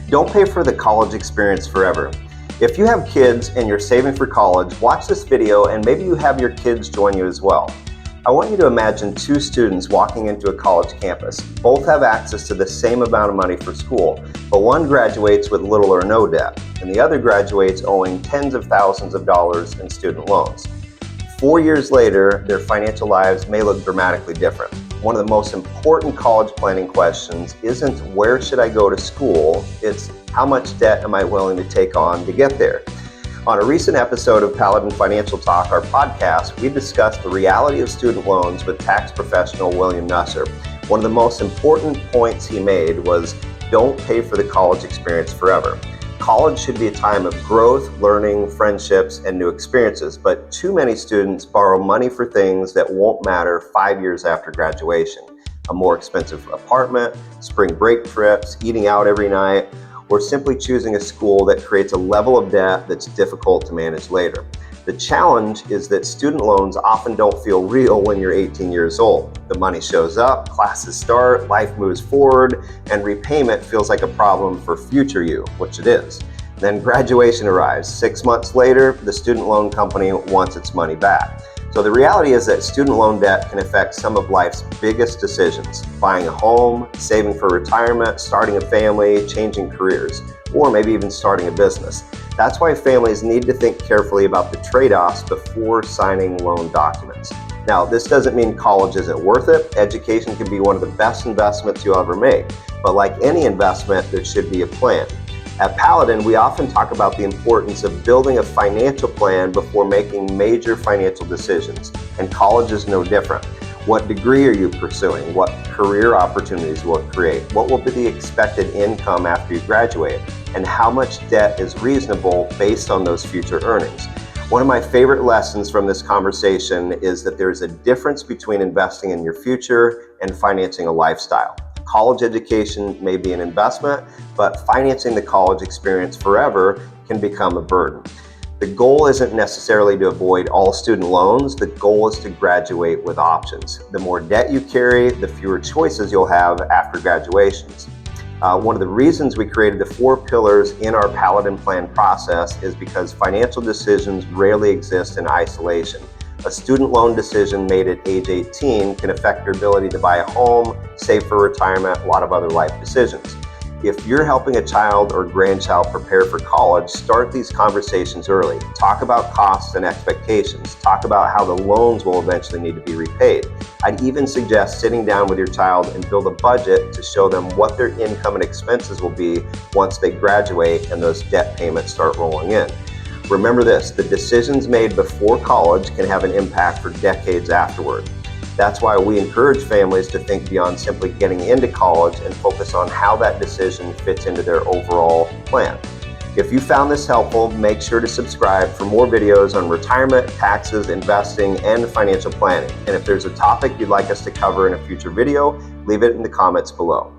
Don't pay for the college experience forever. If you have kids and you're saving for college, watch this video and maybe you have your kids join you as well. I want you to imagine two students walking into a college campus. Both have access to the same amount of money for school, but one graduates with little or no debt, and the other graduates owing tens of thousands of dollars in student loans. 4 years later, their financial lives may look dramatically different. One of the most important college planning questions isn't where should I go to school, it's how much debt am I willing to take on to get there. On a recent episode of Paladin Financial Talk, our podcast, we discussed the reality of student loans with tax professional William Nusser. One of the most important points he made was don't pay for the college experience forever. College should be a time of growth, learning, friendships, and new experiences, but too many students borrow money for things that won't matter 5 years after graduation. A more expensive apartment, spring break trips, eating out every night, or simply choosing a school that creates a level of debt that's difficult to manage later. The challenge is that student loans often don't feel real when you're 18 years old. The money shows up, classes start, life moves forward, and repayment feels like a problem for future you, which it is. Then graduation arrives. 6 months later, the student loan company wants its money back. So the reality is that student loan debt can affect some of life's biggest decisions: buying a home, saving for retirement, starting a family, changing careers, or maybe even starting a business. That's why families need to think carefully about the trade-offs before signing loan documents. Now, this doesn't mean college isn't worth it. Education can be one of the best investments you'll ever make. But like any investment, there should be a plan. At Paladin, we often talk about the importance of building a financial plan before making major financial decisions, and college is no different. What degree are you pursuing? What career opportunities will it create? What will be the expected income after you graduate? And how much debt is reasonable based on those future earnings? One of my favorite lessons from this conversation is that there's a difference between investing in your future and financing a lifestyle. College education may be an investment, but financing the college experience forever can become a burden. The goal isn't necessarily to avoid all student loans. The goal is to graduate with options. The more debt you carry, the fewer choices you'll have after graduations. One of the reasons we created the 4 pillars in our Paladin plan process is because financial decisions rarely exist in isolation. A student loan decision made at age 18 can affect your ability to buy a home, save for retirement, a lot of other life decisions. If you're helping a child or grandchild prepare for college, start these conversations early. Talk about costs and expectations. Talk about how the loans will eventually need to be repaid. I'd even suggest sitting down with your child and build a budget to show them what their income and expenses will be once they graduate and those debt payments start rolling in. Remember this, the decisions made before college can have an impact for decades afterward. That's why we encourage families to think beyond simply getting into college and focus on how that decision fits into their overall plan. If you found this helpful, make sure to subscribe for more videos on retirement, taxes, investing, and financial planning. And if there's a topic you'd like us to cover in a future video, leave it in the comments below.